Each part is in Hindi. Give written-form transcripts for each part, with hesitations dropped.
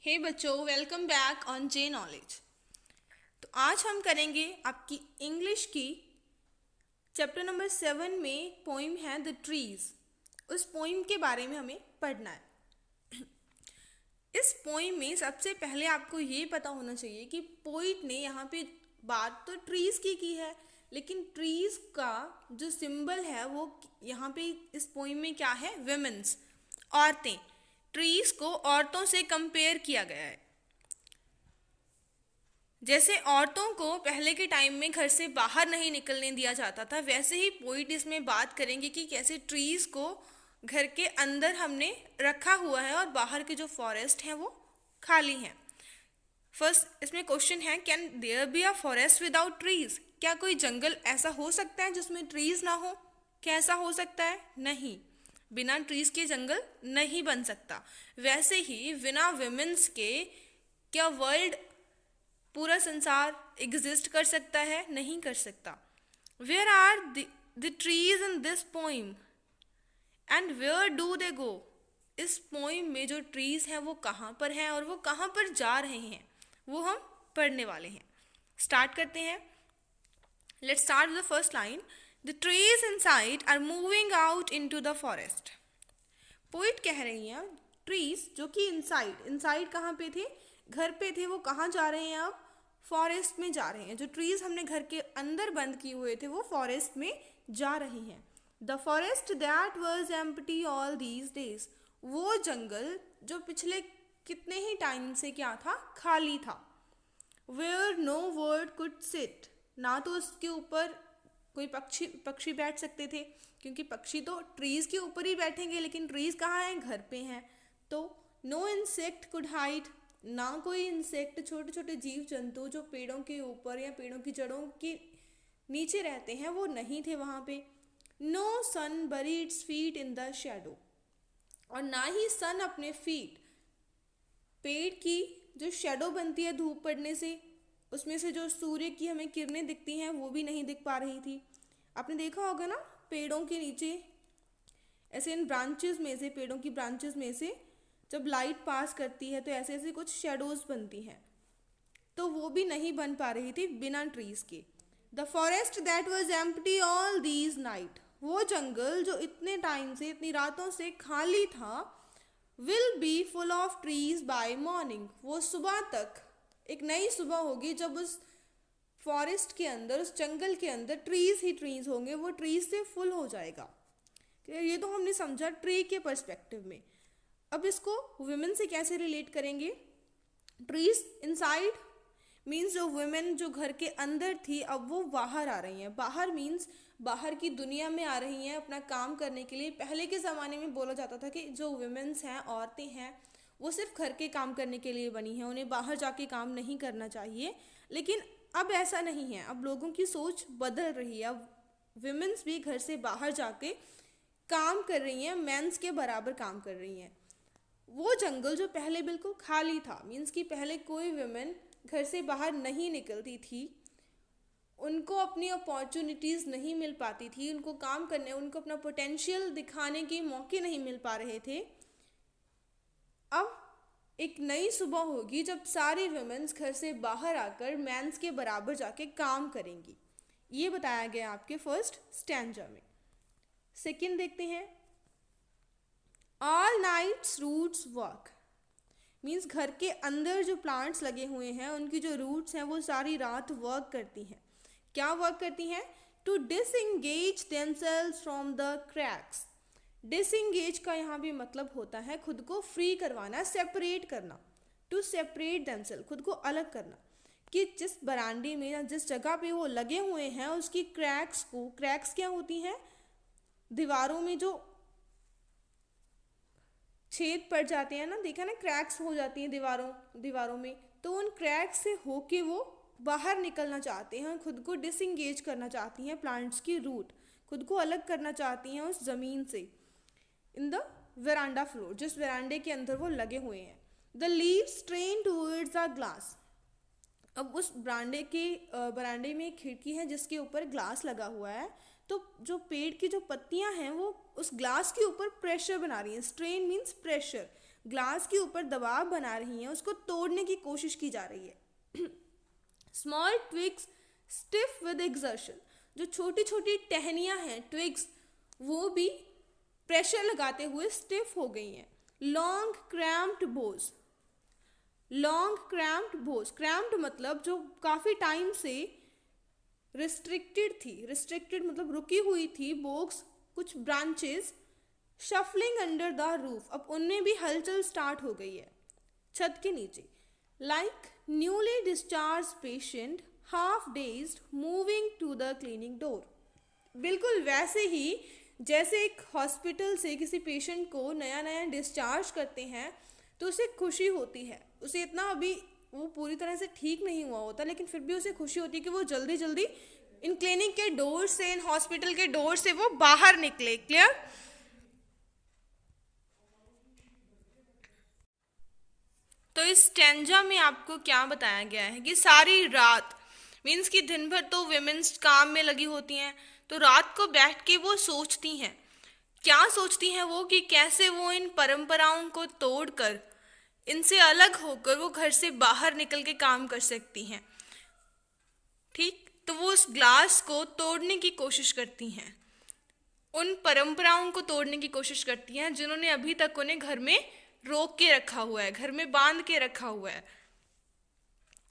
हे बच्चों, welcome back on J knowledge. तो आज हम करेंगे आपकी इंग्लिश की चैप्टर नंबर 7 में पोइम है द ट्रीज। उस पोइम के बारे में हमें पढ़ना है। इस पोइम में सबसे पहले आपको ये पता होना चाहिए कि पोइट ने यहाँ पे बात तो ट्रीज की है, लेकिन ट्रीज का जो सिंबल है वो यहाँ पे इस पोइम में क्या है? विमेन्स, औरतें। ट्रीज को औरतों से कंपेयर किया गया है। जैसे औरतों को पहले के टाइम में घर से बाहर नहीं निकलने दिया जाता था, वैसे ही पोइट इसमें बात करेंगे कि कैसे ट्रीज को घर के अंदर हमने रखा हुआ है और बाहर के जो फॉरेस्ट हैं वो खाली हैं। फर्स्ट इसमें क्वेश्चन है, can there be a forest without trees? क्या कोई जंगल ऐसा हो सकता है जिसमें ट्रीज ना हो? क्या ऐसा हो सकता है? नहीं, बिना ट्रीज के जंगल नहीं बन सकता। वैसे ही बिना विमेंस के क्या वर्ल्ड, पूरा संसार एग्जिस्ट कर सकता है? नहीं कर सकता। Where are the trees in this poem and where do they go? इस पोइम में जो ट्रीज हैं वो कहाँ पर हैं और वो कहाँ पर जा रहे हैं, वो हम पढ़ने वाले हैं। स्टार्ट करते हैं। Let's start with the first line. The trees inside are moving out into the forest. Poet कह रही हैं ट्रीज जो कि इनसाइड कहाँ पे थे? घर पे थे। वो कहाँ जा रहे हैं? अब फॉरेस्ट में जा रहे हैं। जो ट्रीज हमने घर के अंदर बंद किए हुए थे वो फॉरेस्ट में जा रहे हैं। The forest that was empty all these days. वो जंगल जो पिछले कितने ही टाइम से क्या था? खाली था। Where no word could sit. ना तो उसके ऊपर कोई पक्षी बैठ सकते थे, क्योंकि पक्षी तो ट्रीज के ऊपर ही बैठेंगे, लेकिन ट्रीज कहाँ हैं? घर पे हैं। तो नो इंसेक्ट कुड हाइड। ना कोई इंसेक्ट, छोटे छोटे जीव जंतु जो पेड़ों के ऊपर या पेड़ों की जड़ों के नीचे रहते हैं, वो नहीं थे वहाँ पे। नो सन बरी its feet in the shadow. और ना ही सन अपने फीट, पेड़ की जो शेडो बनती है धूप पड़ने से, उसमें से जो सूर्य की हमें किरणें दिखती हैं वो भी नहीं दिख पा रही थी। आपने देखा होगा ना, पेड़ों के नीचे ऐसे इन ब्रांचेस में से, पेड़ों की ब्रांचेस में से जब लाइट पास करती है तो ऐसे ऐसे कुछ शेडोज बनती हैं, तो वो भी नहीं बन पा रही थी बिना ट्रीज के। The forest that was empty all these night. वो जंगल जो इतने टाइम से, इतनी रातों से खाली था, will be full of trees by morning. वो सुबह तक, एक नई सुबह होगी जब उस फॉरेस्ट के अंदर, उस जंगल के अंदर ट्रीज ही ट्रीज होंगे, वो ट्रीज से फुल हो जाएगा। ये तो हमने समझा ट्री के पर्सपेक्टिव में। अब इसको वुमेन से कैसे रिलेट करेंगे? ट्रीज इनसाइड मीन्स जो वुमेन जो घर के अंदर थी, अब वो बाहर आ रही हैं। बाहर मीन्स बाहर की दुनिया में आ रही हैं अपना काम करने के लिए। पहले के ज़माने में बोला जाता था कि जो वुमेन्स हैं, औरतें हैं, वो सिर्फ घर के काम करने के लिए बनी हैं, उन्हें बाहर जाके काम नहीं करना चाहिए। लेकिन अब ऐसा नहीं है, अब लोगों की सोच बदल रही है। अब वुमेन्स भी घर से बाहर जाके काम कर रही हैं, मेंस के बराबर काम कर रही हैं। वो जंगल जो पहले बिल्कुल खाली था, मीन्स कि पहले कोई वुमेन घर से बाहर नहीं निकलती थी, उनको अपनी अपॉर्चुनिटीज़ नहीं मिल पाती थी, उनको काम करने, उनको अपना पोटेंशियल दिखाने के मौके नहीं मिल पा रहे थे। अब एक नई सुबह होगी जब सारी वुमेन्स घर से बाहर आकर मैंस के बराबर जाके काम करेंगी। ये बताया गया आपके फर्स्ट स्टैंजा में। सेकंड देखते हैं। All nights roots work means घर के अंदर जो प्लांट्स लगे हुए हैं उनकी जो रूट्स हैं वो सारी रात वर्क करती हैं। क्या वर्क करती हैं? To disengage themselves from the cracks. Disengage का यहाँ भी मतलब होता है खुद को फ्री करवाना, सेपरेट करना। टू सेपरेट देमसेल्व, खुद को अलग करना। कि जिस बरांडे में या जिस जगह पे वो लगे हुए हैं उसकी क्रैक्स को, क्रैक्स क्या होती हैं? दीवारों में जो छेद पड़ जाते हैं ना, देखा ना, क्रैक्स हो जाती हैं दीवारों में, तो उन क्रैक्स से होके वो बाहर निकलना चाहते हैं, खुद को डिसंगेज करना चाहती हैं। प्लांट्स की रूट, खुद को अलग करना चाहती हैं उस ज़मीन से। इन द वेरांडा फ्लोर, जिस वेरांडे के अंदर वो लगे हुए हैं। The leaves strain towards the glass. अब उस बरांडे में एक खिड़की है जिसके ऊपर ग्लास लगा हुआ है, तो जो पेड़ की जो पत्तियां हैं वो उस ग्लास के ऊपर प्रेशर बना रही हैं। स्ट्रेन मीन्स प्रेशर, ग्लास के ऊपर दबाव बना रही हैं, उसको तोड़ने की कोशिश की जा रही है। Small twigs stiff with exertion, जो छोटी छोटी टहनियाँ हैं ट्विग्स, वो भी प्रेशर लगाते हुए स्टिफ हो गई हैं। लॉन्ग क्रैम्प्ड बोज, लॉन्ग क्रैम्प्ड बोज, क्रैम्प्ड मतलब जो काफ़ी टाइम से रिस्ट्रिक्टेड थी, रिस्ट्रिक्टेड मतलब रुकी हुई थी, बोग्स कुछ branches shuffling under the roof, अब उनमें भी हलचल स्टार्ट हो गई है छत के नीचे। Like newly discharge patient half dazed moving to the cleaning door, बिल्कुल वैसे ही जैसे एक हॉस्पिटल से किसी पेशेंट को नया नया डिस्चार्ज करते हैं तो उसे खुशी होती है, उसे इतना अभी वो पूरी तरह से ठीक नहीं हुआ होता, लेकिन फिर भी उसे खुशी होती है कि वो जल्दी जल्दी इन क्लिनिक के डोर से, इन हॉस्पिटल के डोर से वो बाहर निकले। क्लियर? तो इस स्टेंजा में आपको क्या बताया गया है कि सारी रात मीन्स कि दिन भर तो विमेन्स काम में लगी होती हैं, तो रात को बैठ के वो सोचती हैं, क्या सोचती हैं वो कि कैसे वो इन परंपराओं को तोड़कर, इनसे अलग होकर वो घर से बाहर निकल के काम कर सकती हैं। ठीक, तो वो उस ग्लास को तोड़ने की कोशिश करती हैं, उन परंपराओं को तोड़ने की कोशिश करती हैं जिन्होंने अभी तक उन्हें घर में रोक के रखा हुआ है, घर में बांध के रखा हुआ है,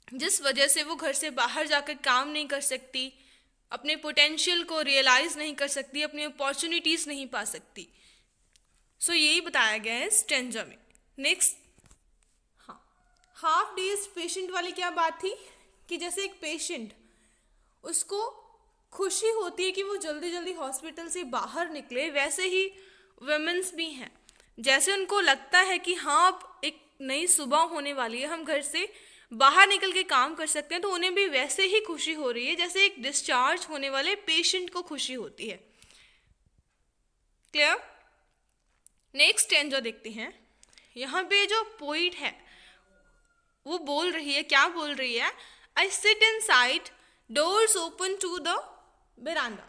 जिस वजह से वो घर से बाहर जाकर काम नहीं कर सकती, अपने पोटेंशियल को रियलाइज नहीं कर सकती, अपनी अपॉर्चुनिटीज नहीं पा सकती। सो यही बताया गया है स्टेंजा में। नेक्स्ट, हाँ, हाफ डेज पेशेंट वाली क्या बात थी कि जैसे एक पेशेंट, उसको खुशी होती है कि वो जल्दी जल्दी हॉस्पिटल से बाहर निकले, वैसे ही वुमेन्स भी हैं, जैसे उनको लगता है कि हाँ अब एक नई सुबह होने वाली है, हम घर से बाहर निकल के काम कर सकते हैं, तो उन्हें भी वैसे ही खुशी हो रही है जैसे एक डिस्चार्ज होने वाले पेशेंट को खुशी होती है। क्लियर? नेक्स्ट स्टेंजा देखते हैं। यहाँ पे जो पोइट है वो बोल रही है, क्या बोल रही है? I sit inside doors open to the veranda,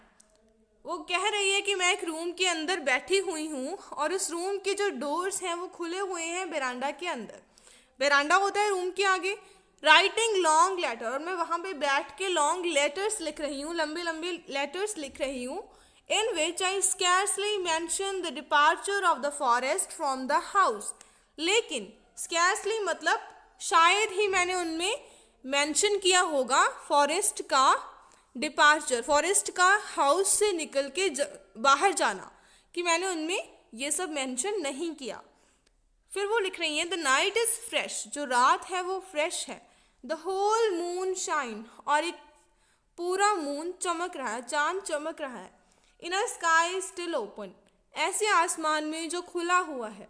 वो कह रही है कि मैं एक रूम के अंदर बैठी हुई हूँ और उस रूम के जो डोर्स हैं वो खुले हुए हैं बेरांडा के अंदर। बेरांडा होता है रूम के आगे। राइटिंग लॉन्ग लेटर, और मैं वहाँ पे बैठ के लॉन्ग लेटर्स लिख रही हूँ, लंबे लंबे लेटर्स लिख रही हूँ। In which I scarcely mention the departure of the forest from the house, लेकिन स्कैर्सली मतलब शायद ही मैंने उनमें मेंशन किया होगा फॉरेस्ट का डिपार्चर, फॉरेस्ट का हाउस से निकल के बाहर जाना, कि मैंने उनमें ये सब मेंशन नहीं किया। फिर वो लिख रही हैं द नाइट इज फ्रेश, जो रात है वो फ्रेश है। द होल मून शाइन, और एक पूरा मून चमक रहा है, चांद चमक रहा है। In a sky still open, ऐसे आसमान में जो खुला हुआ है।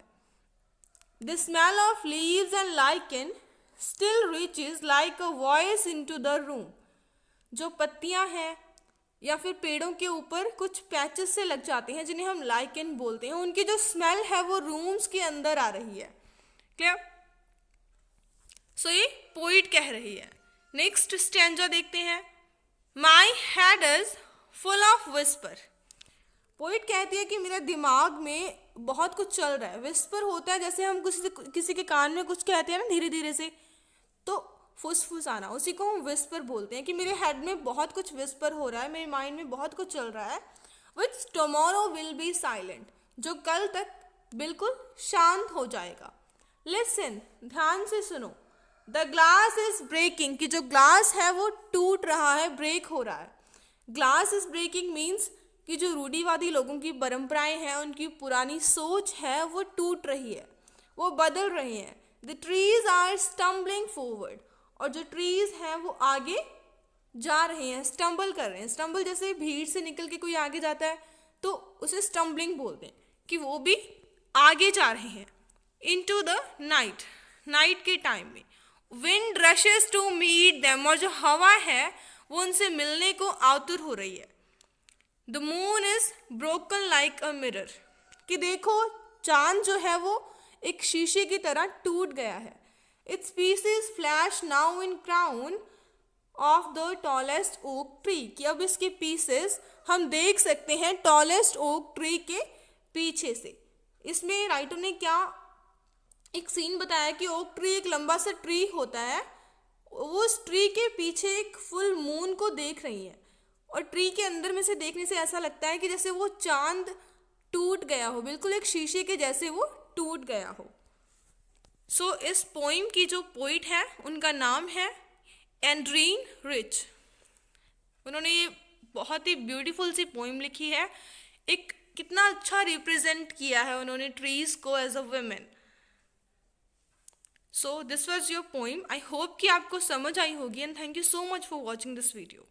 The smell of leaves and lichen still reaches like a voice into the room, जो पत्तियां हैं या फिर पेड़ों के ऊपर कुछ पैचेस से लग जाते हैं जिन्हें हम लाइकेन बोलते हैं, उनकी जो स्मेल है वो रूम्स के अंदर आ रही है। क्लियर? सो ये पोइट कह रही है। नेक्स्ट स्टैंजा देखते हैं। My head is full of whisper, poet कहती है कि मेरे दिमाग में बहुत कुछ चल रहा है। विस्पर होता है जैसे हम किसी के कान में कुछ कहते हैं ना धीरे धीरे से, तो फुसफुसाना, उसी को हम विस्पर बोलते हैं कि मेरे हेड में बहुत कुछ विस्पर हो रहा है, मेरे माइंड में बहुत कुछ चल रहा है। विच टुमारो विल बी साइलेंट, जो कल तक बिल्कुल शांत हो जाएगा। लिसन, ध्यान से सुनो। द ग्लास इज ब्रेकिंग, कि जो ग्लास है वो टूट रहा है, ब्रेक हो रहा है। ग्लास इज ब्रेकिंग मीन्स कि जो रूढ़िवादी लोगों की परंपराएं हैं, उनकी पुरानी सोच है वो टूट रही है, वो बदल रही है। The trees are stumbling forward, और जो ट्रीज हैं वो आगे जा रहे हैं, स्टम्बल कर रहे हैं। स्टम्बल जैसे भीड़ से निकल के कोई आगे जाता है तो उसे स्टम्बलिंग बोलते हैं, कि वो भी आगे जा रहे हैं। इनटू द नाइट, नाइट के टाइम में wind rushes to meet them, और जो हवा है वो उनसे मिलने को आतुर हो रही है। The moon is broken like a mirror, कि देखो चांद जो है वो एक शीशे की तरह टूट गया है। Its pieces flash now in crown of the tallest oak tree, कि अब इसके पीसेस हम देख सकते हैं टॉलेस्ट ओक ट्री के पीछे से। इसमें राइटर ने क्या एक सीन बताया कि ओक ट्री एक लंबा सा ट्री होता है, वो उस ट्री के पीछे एक फुल मून को देख रही है, और ट्री के अंदर में से देखने से ऐसा लगता है कि जैसे वो चांद टूट गया हो, बिल्कुल एक शीशे के जैसे वो टूट गया हो। सो इस पोइम की जो पोइट है उनका नाम है एंड्रीन रिच। उन्होंने ये बहुत ही ब्यूटीफुल सी पोइम लिखी है। एक कितना अच्छा रिप्रेजेंट किया है उन्होंने ट्रीज को as a woman. So this was your poem. I hope कि आपको समझ आई होगी, and thank you so much for watching this video.